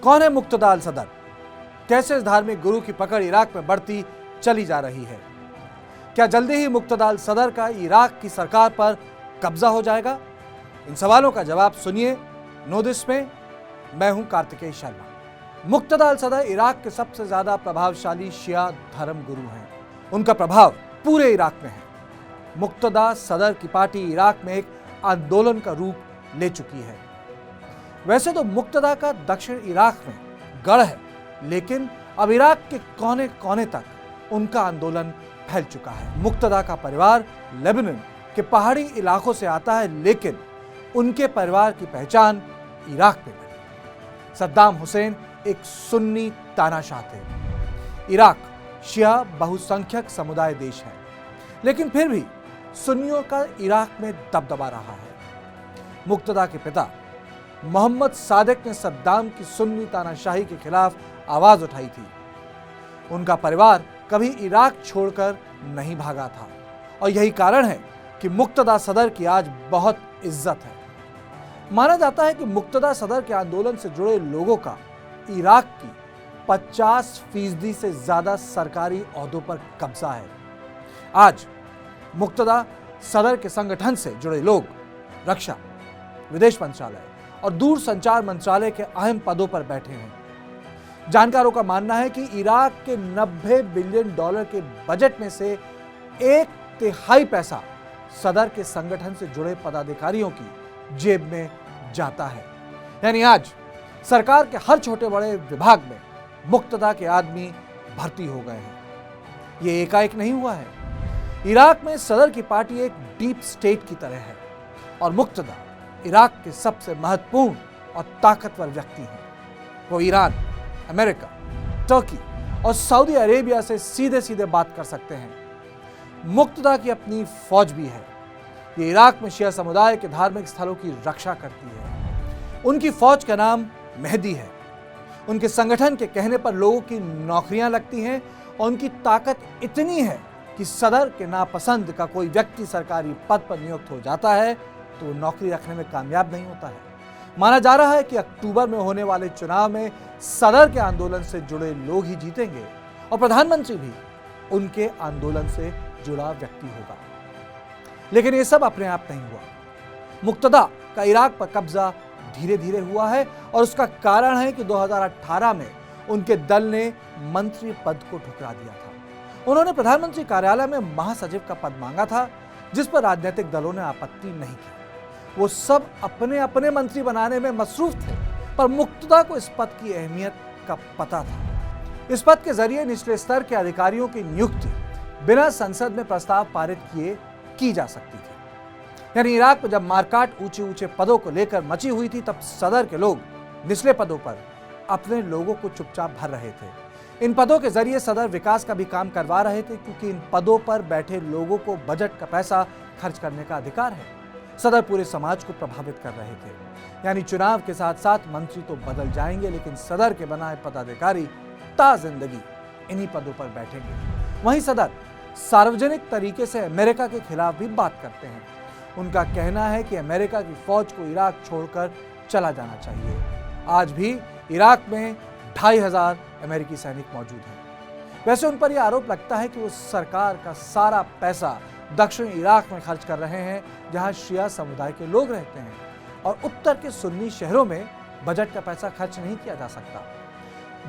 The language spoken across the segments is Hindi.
कौन है मुक्तदा अल सदर? कैसे इस धार्मिक गुरु की पकड़ इराक में बढ़ती चली जा रही है? क्या जल्दी ही मुक्तदा अल सदर का इराक की सरकार पर कब्जा हो जाएगा? इन सवालों का जवाब सुनिए नो दिस में। मैं हूं कार्तिकेय शर्मा। मुक्तदा अल सदर इराक के सबसे ज्यादा प्रभावशाली शिया धर्म गुरु हैं। उनका प्रभाव पूरे इराक में है। मुक्तदा सदर की पार्टी इराक में एक आंदोलन का रूप ले चुकी है। वैसे तो मुक्तदा का दक्षिण इराक में गढ़ है, लेकिन अब इराक के कोने कोने तक उनका आंदोलन फैल चुका है। मुक्तदा का परिवार लेबनान के पहाड़ी इलाकों से आता है, लेकिन उनके परिवार की पहचान इराक में बनी। सद्दाम हुसैन एक सुन्नी तानाशाह थे। इराक शिया बहुसंख्यक समुदाय देश है, लेकिन फिर भी सुन्नियों का इराक में दबदबा रहा है। मुक्तदा के पिता मोहम्मद सादिक ने सद्दाम की सुन्नी तानाशाही के खिलाफ आवाज उठाई थी। उनका परिवार कभी इराक छोड़कर नहीं भागा था, और यही कारण है कि मुक्तदा सदर की आज बहुत इज्जत है। माना जाता है कि मुक्तदा सदर के आंदोलन से जुड़े लोगों का इराक की 50% से ज्यादा सरकारी ओहदों पर कब्जा है। आज मुक्तदा सदर के संगठन से जुड़े लोग रक्षा, विदेश मंत्रालय और दूर संचार मंत्रालय के अहम पदों पर बैठे हैं। जानकारों का मानना है कि इराक के $90 बिलियन के बजट में से 1/3 पैसा सदर के संगठन से जुड़े पदाधिकारियों की जेब में जाता है। यानी आज सरकार के हर छोटे बड़े विभाग में मुक्तदा के आदमी भर्ती हो गए हैं। ये एकाएक नहीं हुआ है। इराक में सदर की पार्टी एक डीप स्टेट की तरह है, और मुक्तदा इराक के सबसे महत्वपूर्ण और ताकतवर व्यक्ति हैं। वो ईरान, अमेरिका, तुर्की और सऊदी अरेबिया से सीधे सीधे बात कर सकते हैं। मुक्तदा की अपनी फौज भी है। ये इराक में शिया समुदाय के धार्मिक स्थलों की रक्षा करती है। उनकी फौज का नाम मेहदी है। उनके संगठन के कहने पर लोगों की नौकरियां लगती हैं, और उनकी ताकत इतनी है कि सदर के नापसंद का कोई व्यक्ति सरकारी पद पर नियुक्त हो जाता है तो वो नौकरी रखने में कामयाब नहीं होता है। माना जा रहा है कि अक्टूबर में होने वाले चुनाव में सदर के आंदोलन से जुड़े लोग ही जीतेंगे, और प्रधानमंत्री भी उनके आंदोलन से जुड़ा व्यक्ति होगा। लेकिन ये सब अपने आप नहीं हुआ। मुक्तदा का इराक पर कब्जा धीरे धीरे हुआ है, और उसका कारण है कि 2018 में उनके दल ने मंत्री पद को ठुकरा दिया था। उन्होंने प्रधानमंत्री कार्यालय में महासचिव का पद मांगा था, जिस पर राजनीतिक दलों ने आपत्ति नहीं की। वो सब अपने अपने मंत्री बनाने में मसरूफ थे, पर मुक्तदा को इस पद की अहमियत का पता था। इस पद के जरिए निचले स्तर के अधिकारियों की नियुक्ति बिना संसद में प्रस्ताव पारित किए की जा सकती थी। यानी इराक में जब मारकाट ऊंचे ऊंचे पदों को लेकर मची हुई थी, तब सदर के लोग निचले पदों पर अपने लोगों को चुपचाप भर रहे थे। इन पदों के जरिए सदर विकास का भी काम करवा रहे थे, क्योंकि इन पदों पर बैठे लोगों को बजट का पैसा खर्च करने का अधिकार है। सदर पूरे समाज को प्रभावित कर रहे थे। यानी चुनाव के साथ साथ मंत्री तो बदल जाएंगे, लेकिन सदर के बनाए पदाधिकारी ता जिंदगी इन्हीं पदों पर बैठेंगे। वहीं सदर सार्वजनिक तरीके से अमेरिका के खिलाफ भी बात करते हैं। उनका कहना है कि अमेरिका की फौज को इराक छोड़कर चला जाना चाहिए। आज भी इराक में 2500 अमेरिकी सैनिक मौजूद हैं। वैसे उन पर यह आरोप लगता है कि वो सरकार का सारा पैसा दक्षिण इराक में खर्च कर रहे हैं, जहां शिया समुदाय के लोग रहते हैं, और उत्तर के सुन्नी शहरों में बजट का पैसा खर्च नहीं किया जा सकता।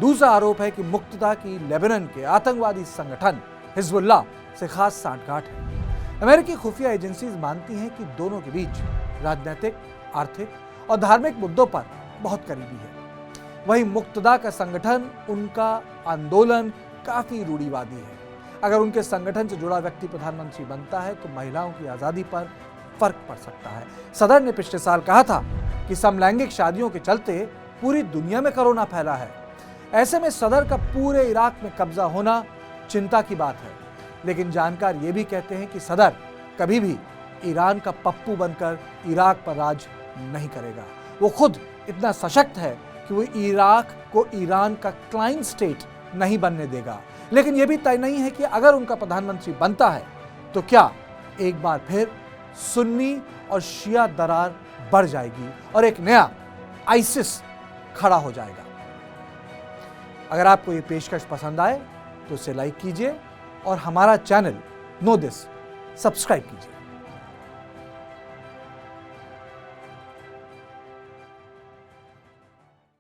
दूसरा आरोप है कि मुक्तदा की लेबनान के आतंकवादी संगठन हिजबुल्लाह से खास सांठगांठ है। अमेरिकी खुफिया एजेंसीज मानती हैं कि दोनों के बीच राजनीतिक, आर्थिक और धार्मिक मुद्दों पर बहुत करीबी है। वहीं मुक्तदा का संगठन, उनका आंदोलन काफी रूढ़िवादी है। अगर उनके संगठन से जुड़ा व्यक्ति प्रधानमंत्री बनता है तो महिलाओं की आजादी पर फर्क पड़ सकता है। सदर ने पिछले साल कहा था कि समलैंगिक शादियों के चलते पूरी दुनिया में कोरोना फैला है। ऐसे में सदर का पूरे इराक में कब्जा होना चिंता की बात है। लेकिन जानकार ये भी कहते हैं कि सदर कभी भी ईरान का पप्पू बनकर इराक पर राज नहीं करेगा। वो खुद इतना सशक्त है कि वो इराक को ईरान का क्लाइंट स्टेट नहीं बनने देगा। लेकिन यह भी तय नहीं है कि अगर उनका प्रधानमंत्री बनता है तो क्या एक बार फिर सुन्नी और शिया दरार बढ़ जाएगी और एक नया आईसिस खड़ा हो जाएगा। अगर आपको ये पेशकश पसंद आए तो इसे लाइक कीजिए और हमारा चैनल नो दिस सब्सक्राइब कीजिए।